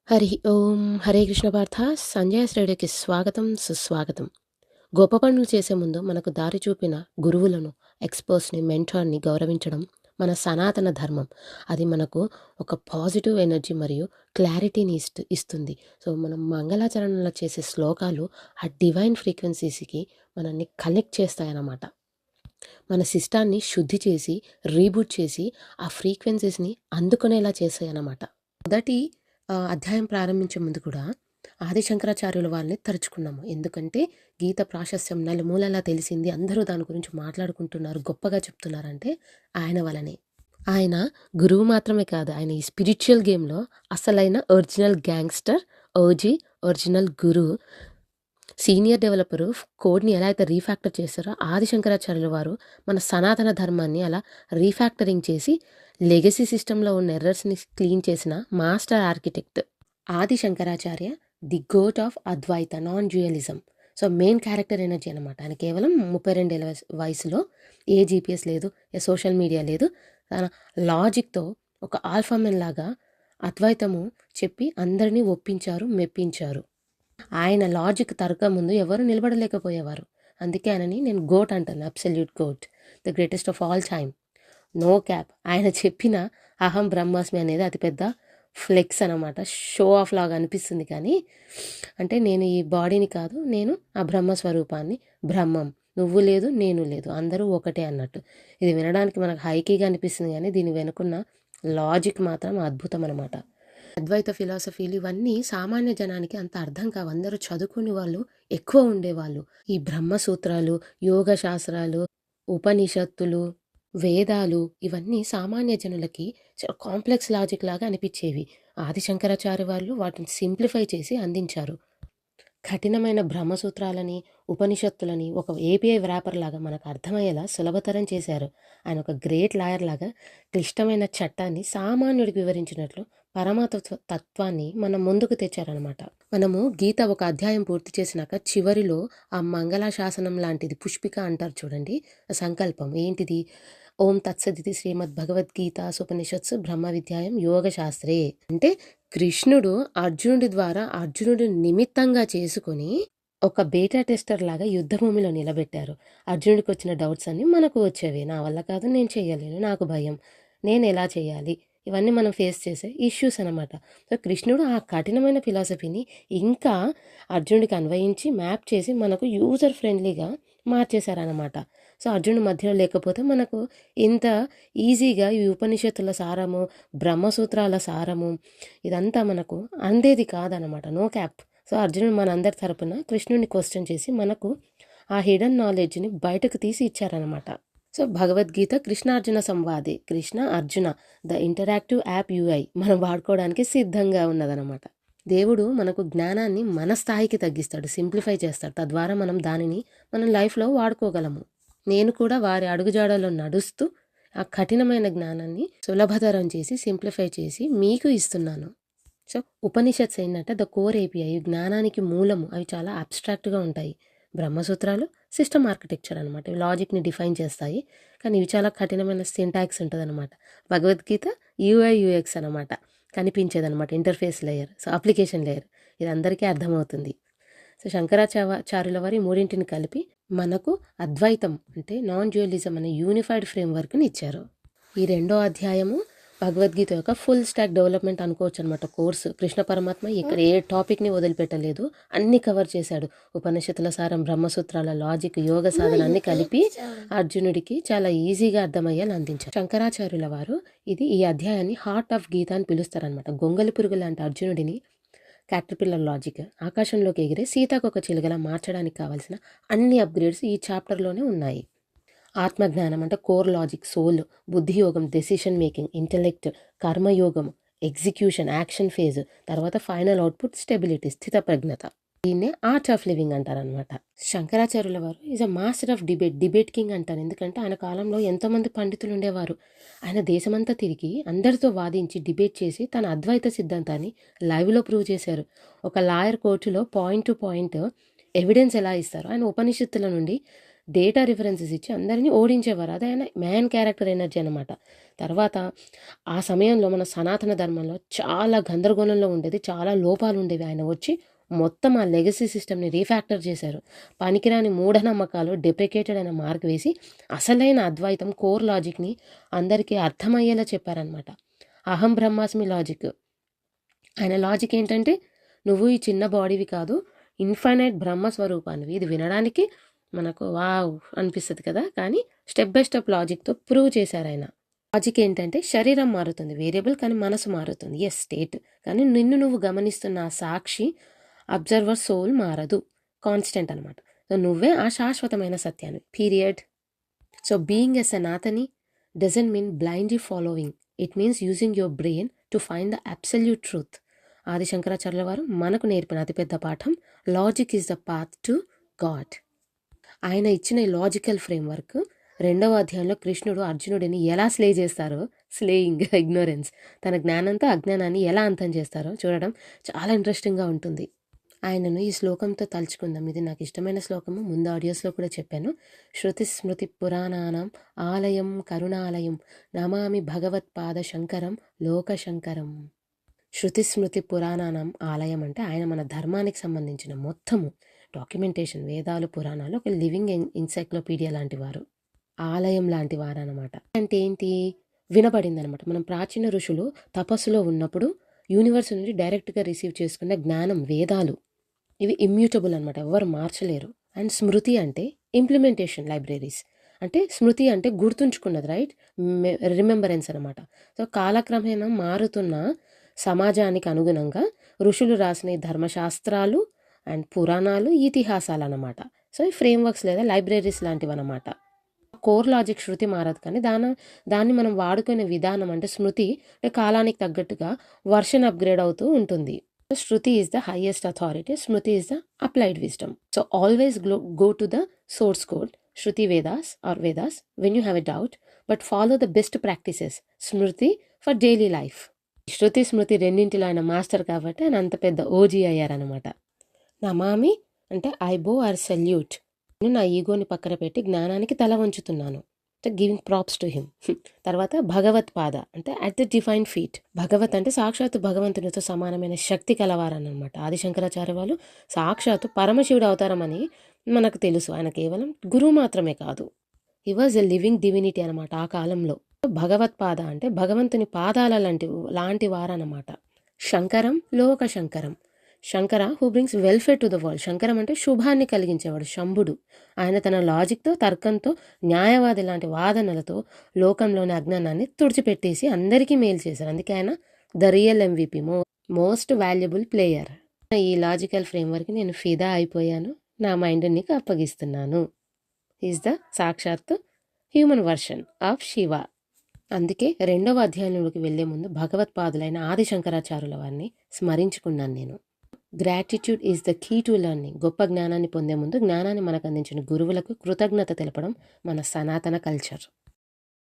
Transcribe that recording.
హరి ఓం హరే కృష్ణ పార్థ సంజయ్ శ్రేడియోకి స్వాగతం సుస్వాగతం. గొప్ప పనులు చేసే ముందు మనకు దారి చూపిన గురువులను, ఎక్స్పర్ట్స్ని, మెంటార్ని గౌరవించడం మన సనాతన ధర్మం. అది మనకు ఒక పాజిటివ్ ఎనర్జీ మరియు క్లారిటీని ఇస్తుంది. సో మనం మంగళాచరణలో చేసే శ్లోకాలు ఆ డివైన్ ఫ్రీక్వెన్సీస్కి మనల్ని కనెక్ట్ చేస్తాయన్నమాట. మన సిస్టాన్ని శుద్ధి చేసి రీబూట్ చేసి ఆ ఫ్రీక్వెన్సీస్ని అందుకునేలా చేస్తాయన్నమాట. మొదటి అధ్యాయం ప్రారంభించే ముందు కూడా ఆది శంకరాచార్యుల వాళ్ళని తరుచుకున్నాము. ఎందుకంటే గీత ప్రాశస్త్యం నలుమూలలా తెలిసింది, అందరూ దాని గురించి మాట్లాడుకుంటున్నారు, గొప్పగా చెప్తున్నారంటే ఆయన వలనే. ఆయన గురువు మాత్రమే కాదు, ఆయన ఈ స్పిరిచువల్ గేమ్లో అసలైన ఒరిజినల్ గ్యాంగ్స్టర్, ఒరిజినల్ గురు. సీనియర్ డెవలపరు కోడ్ని ఎలా అయితే రీఫ్యాక్టర్ చేస్తారో ఆది శంకరాచార్యుల వారు మన సనాతన ధర్మాన్ని అలా రీఫ్యాక్టరింగ్ చేసి లెగసీ సిస్టంలో ఉన్న ఎర్రర్స్ని క్లీన్ చేసిన master architect Adi Shankaracharya, the GOAT of Advaita, non dualism. So main character energy అనమాట. ఆయన కేవలం 32 ఏళ్ళ వయసులో ఏ జీపీఎస్ లేదు, ఏ సోషల్ మీడియా లేదు, తన లాజిక్తో ఒక ఆల్ఫామెన్ లాగా అద్వైతము చెప్పి అందరినీ ఒప్పించారు, మెప్పించారు. ఆయన లాజిక్ తర్కం ముందు ఎవరు నిలబడలేకపోయేవారు. అందుకే ఆయనని నేను గోట్ అంటాను, absolute GOAT, the greatest of all time, no cap. ఆయన చెప్పిన అహం బ్రహ్మాస్మి అనేది అతిపెద్ద ఫ్లెక్స్ అనమాట, షో ఆఫ్ లాగా అనిపిస్తుంది. కానీ అంటే నేను ఈ బాడీని కాదు, నేను ఆ బ్రహ్మస్వరూపాన్ని, బ్రహ్మం, నువ్వు లేదు నేను లేదు, అందరూ ఒకటే అన్నట్టు. ఇది వినడానికి మనకు హైకీగా అనిపిస్తుంది, కానీ దీని వెనుకున్న లాజిక్ మాత్రం అద్భుతం అనమాట. అద్వైత ఫిలాసఫీలు ఇవన్నీ సామాన్య జనానికి అంత అర్థం కావు. అందరూ చదువుకునే వాళ్ళు ఎక్కువ ఉండేవాళ్ళు. ఈ బ్రహ్మసూత్రాలు, యోగ శాస్త్రాలు, ఉపనిషత్తులు, వేదాలు ఇవన్నీ సామాన్య జనులకి చాలా కాంప్లెక్స్ లాజిక్ లాగా అనిపించేవి. ఆది శంకరాచార్య వాళ్ళు వాటిని సింప్లిఫై చేసి అందించారు. కఠినమైన బ్రహ్మసూత్రాలని, ఉపనిషత్తులని ఒక ఏపీఐ వ్రాపర్ లాగా మనకు అర్థమయ్యేలా సులభతరం చేశారు. ఆయన ఒక గ్రేట్ లాయర్ లాగా క్లిష్టమైన చట్టాన్ని సామాన్యుడికి వివరించినట్లు తత్వాన్ని మనం ముందుకు తెచ్చారనమాట. మనము గీత ఒక అధ్యాయం పూర్తి చేసినాక చివరిలో ఆ మంగళాశాసనం లాంటిది పుష్పిక అంటారు చూడండి, సంకల్పం ఏంటిది? ఓం తత్సదితి శ్రీమద్ భగవద్గీత ఉపనిషత్సు బ్రహ్మ విద్యాయం యోగ శాస్త్రే. అంటే కృష్ణుడు అర్జునుడి ద్వారా అర్జునుడి నిమిత్తంగా చేసుకొని ఒక బేటా టెస్టర్ లాగా యుద్ధభూమిలో నిలబెట్టారు. అర్జునుడికి వచ్చిన డౌట్స్ అన్నీ మనకు వచ్చేవి. నా వల్ల కాదు, నేను చేయలేను, నాకు భయం, నేను ఎలా చేయాలి, ఇవన్నీ మనం ఫేస్ చేసే ఇష్యూస్ అనమాట. సో కృష్ణుడు ఆ కఠినమైన ఫిలాసఫీని ఇంకా అర్జునుడికి అన్వయించి మ్యాప్ చేసి మనకు యూజర్ ఫ్రెండ్లీగా మార్చేశారనమాట. సో అర్జునుడి మధ్యలో లేకపోతే మనకు ఇంత ఈజీగా ఈ ఉపనిషత్తుల సారము, బ్రహ్మసూత్రాల సారము ఇదంతా మనకు అందేది కాదనమాట, నో క్యాప్. సో అర్జునుడు మన అందరి తరపున కృష్ణుడిని క్వశ్చన్ చేసి మనకు ఆ హిడెన్ నాలెడ్జ్ని బయటకు తీసి ఇచ్చారనమాట. సో భగవద్గీత కృష్ణార్జున సంవాదే, Krishna Arjuna the interactive app UI మనం వాడుకోవడానికి సిద్ధంగా ఉన్నదనమాట. దేవుడు మనకు జ్ఞానాన్ని మన స్థాయికి తగ్గిస్తాడు, సింప్లిఫై చేస్తాడు. తద్వారా మనం దానిని మన లైఫ్లో వాడుకోగలము. నేను కూడా వారి అడుగుజాడలో నడుస్తూ ఆ కఠినమైన జ్ఞానాన్ని సులభతరం చేసి సింప్లిఫై చేసి మీకు ఇస్తున్నాను. సో ఉపనిషత్స్ ఏంటంటే ద కోర్ ఏపీఐ, జ్ఞానానికి మూలము. అవి చాలా అబ్స్ట్రాక్ట్గా ఉంటాయి. బ్రహ్మసూత్రాలు సిస్టమ్ ఆర్కిటెక్చర్ అనమాట, లాజిక్ని డిఫైన్ చేస్తాయి. కానీ ఇవి చాలా కఠినమైన సింటాక్స్ ఉంటుంది అనమాట. భగవద్గీత యూఐ యూఎక్స్ అనమాట, కనిపించేదనమాట, interface layer, so application layer. ఇది అందరికీ అర్థమవుతుంది. సో శంకరాచార్యుల వారి మూడింటిని కలిపి మనకు అద్వైతం అంటే నాన్ డ్యూయలిజం అనే యూనిఫైడ్ ఫ్రేమ్వర్క్ని ఇచ్చారు. ఈ రెండో అధ్యాయము భగవద్గీత యొక్క ఫుల్ స్టాక్ డెవలప్మెంట్ అనుకోవచ్చు అనమాట కోర్సు. కృష్ణ పరమాత్మ ఇక్కడ ఏ టాపిక్ని వదిలిపెట్టలేదు, అన్ని కవర్ చేశాడు. ఉపనిషత్తుల సారం, బ్రహ్మసూత్రాల లాజిక్, యోగ సాధన అన్ని కలిపి అర్జునుడికి చాలా ఈజీగా అర్థమయ్యేలా అందించారు. శంకరాచార్యుల వారు ఈ అధ్యాయాన్ని హార్ట్ ఆఫ్ గీత అని పిలుస్తారనమాట. గొంగలి పురుగు లాంటి అర్జునుడిని క్యాటర్పిల్లర్ లాజిక్, ఆకాశంలోకి ఎగిరే సీతాకొక చిలుకలా మార్చడానికి కావాల్సిన అన్ని అప్గ్రేడ్స్ ఈ చాప్టర్లోనే ఉన్నాయి. ఆత్మజ్ఞానం అంటే కోర్ లాజిక్, సోల్, బుద్ధియోగం, డెసిషన్ మేకింగ్, ఇంటెలెక్ట్, కర్మయోగం, ఎగ్జిక్యూషన్, యాక్షన్ ఫేజ్, తర్వాత ఫైనల్ అవుట్పుట్ స్టెబిలిటీ, స్థితప్రజ్ఞత. దీన్నే ఆర్ట్ ఆఫ్ లివింగ్ అంటారనమాట. శంకరాచార్యుల వారు is a master of debate king అంటారు. ఎందుకంటే ఆయన కాలంలో ఎంతోమంది పండితులు ఉండేవారు. ఆయన దేశమంతా తిరిగి అందరితో వాదించి డిబేట్ చేసి తన అద్వైత సిద్ధాంతాన్ని లైవ్లో ప్రూవ్ చేశారు. ఒక లాయర్ కోర్టులో పాయింట్ టు పాయింట్ ఎవిడెన్స్ ఎలా ఇస్తారు, ఆయన ఉపనిషత్తుల నుండి డేటా రిఫరెన్సెస్ ఇచ్చి అందరినీ ఓడించేవారు. అదే ఆయన మ్యాన్ క్యారెక్టర్ ఎనర్జీ అనమాట. తర్వాత ఆ సమయంలో మన సనాతన ధర్మంలో చాలా గందరగోళంలో ఉండేది, చాలా లోపాలు ఉండేవి. ఆయన వచ్చి మొత్తం ఆ లెగసీ సిస్టమ్ని రీఫ్యాక్టర్ చేశారు. పనికిరాని మూఢనమ్మకాలు డెప్రికేటెడ్ అయిన మార్క్ వేసి అసలైన అద్వైతం కోర్ లాజిక్ని అందరికీ అర్థమయ్యేలా చెప్పారనమాట. అహం బ్రహ్మాస్మి లాజిక్. ఆయన లాజిక్ ఏంటంటే, నువ్వు ఈ చిన్న బాడీవి కాదు, ఇన్ఫైనైట్ బ్రహ్మస్వరూపానివి. ఇది వినడానికి మనకు వావ్ అనిపిస్తుంది కదా, కానీ స్టెప్ బై స్టెప్ లాజిక్తో ప్రూవ్ చేశారు ఆయన. లాజిక్ ఏంటంటే, శరీరం మారుతుంది వేరియబుల్, కానీ మనసు మారుతుంది ఎస్ స్టేట్. కానీ నిన్ను నువ్వు గమనిస్తున్న ఆ సాక్షి అబ్జర్వర్ సోల్ మారదు, కాన్స్టెంట్ అనమాట. సో నువ్వే ఆ శాశ్వతమైన సత్యాన్ని period. So being a Sanatani doesn't mean blindly following, it means using your brain to find the absolute truth. ఆది శంకరాచార్యుల వారు మనకు నేర్పిన అతిపెద్ద పాఠం, logic is the path to God. ఆయన ఇచ్చిన ఈ లాజికల్ ఫ్రేమ్వర్క్ 2వ అధ్యాయంలో కృష్ణుడు అర్జునుడిని ఎలా స్లే చేస్తారో, స్లేయింగ్ ఇగ్నోరెన్స్, తన జ్ఞానంతో అజ్ఞానాన్ని ఎలా అంతం చేస్తారో చూడడం చాలా ఇంట్రెస్టింగ్గా ఉంటుంది. ఆయనను ఈ శ్లోకంతో తలుచుకుందాం. ఇది నాకు ఇష్టమైన శ్లోకము, ముందు ఆడియోస్లో కూడా చెప్పాను. శృతి స్మృతి పురాణానాం ఆలయం కరుణాలయం నమామి భగవత్పాద శంకరం లోకశంకరం. శృతి స్మృతి పురాణానం ఆలయం అంటే ఆయన మన ధర్మానికి సంబంధించిన మొత్తము డాక్యుమెంటేషన్, వేదాలు పురాణాలు ఒక లివింగ్ ఎన్సైక్లోపీడియా లాంటి వారు, ఆలయం లాంటి వారు అనమాట. అంటే ఏంటి, వినబడింది అనమాట. మనం ప్రాచీన ఋషులు తపస్సులో ఉన్నప్పుడు యూనివర్స్ నుండి డైరెక్ట్గా రిసీవ్ చేసుకున్న జ్ఞానం, వేదాలు ఇవి ఇమ్యూటబుల్ అనమాట, ఎవరు మార్చలేరు. అండ్ స్మృతి అంటే ఇంప్లిమెంటేషన్ లైబ్రరీస్. అంటే స్మృతి అంటే గుర్తుంచుకున్నది, రైట్, రిమెంబరెన్స్ అనమాట. సో కాలక్రమేణా మారుతున్న సమాజానికి అనుగుణంగా ఋషులు రాసిన ఈ ధర్మశాస్త్రాలు అండ్ పురాణాలు, ఇతిహాసాలు అన్నమాట. సో ఈ ఫ్రేమ్వర్క్స్ లేదా లైబ్రరీస్ లాంటివి అనమాట. కోర్ లాజిక్ శృతి మారదు, కానీ దాన్ని మనం వాడుకునే విధానం అంటే స్మృతి కాలానికి తగ్గట్టుగా వర్షన్ అప్గ్రేడ్ అవుతూ ఉంటుంది. Shruti is the highest authority, Smriti is the applied wisdom. So always go to the source code, Shruti Vedas or Vedas when you have a doubt, but follow the best practices, Smriti for daily life. Shruti Smriti రెండింటిలో ఆయన master కాబట్టి ఆయన అంత పెద్ద OG అయ్యారనమాట. నమామి అంటే I బో are salute, నేను నా ఈగోని పక్కన పెట్టి జ్ఞానానికి తల వంచుతున్నాను, అంటే గివింగ్ ప్రాప్స్ టు హిమ్. తర్వాత భగవత్ పాద అంటే అట్ ది డిఫైన్ ఫీట్. భగవత్ అంటే సాక్షాత్తు భగవంతునితో సమానమైన శక్తి కలవారనమాట. ఆది శంకరాచార్య వాళ్ళు సాక్షాత్తు పరమశివుడు అవతారం అని మనకు తెలుసు. ఆయన కేవలం గురువు మాత్రమే కాదు, he was a living divinity అనమాట ఆ కాలంలో. భగవత్పాద అంటే భగవంతుని పాదాల లాంటి వారనమాట. శంకరం లోక Shankaram, Shankara who brings welfare to the world. Shankaram అంటే శుభాన్ని కలిగించేవాడు, శంభుడు. ఆయన తన లాజిక్తో, తర్కంతో, న్యాయవాది లాంటి వాదనలతో లోకంలోని అజ్ఞానాన్ని తుడిచిపెట్టేసి అందరికీ మేలు చేశారు. అందుకే ఆయన the real MVP, most valuable player. ఈ లాజికల్ ఫ్రేమ్వర్క్ నేను ఫిదా అయిపోయాను, నా మైండ్ నీకు అప్పగిస్తున్నాను. ఈజ్ ద సాక్షాత్తు హ్యూమన్ వర్షన్ ఆఫ్ శివ. అందుకే 2వ అధ్యాయంలోకి వెళ్లే ముందు భగవత్పాదులైన ఆది శంకరాచార్యుల వారిని స్మరించుకున్నాను నేను. Gratitude is the key to learning. గొప్ప జ్ఞానాన్ని పొందే ముందు జ్ఞానాన్ని మనకు అందించిన గురువులకు కృతజ్ఞత తెలపడం మన సనాతన కల్చర్.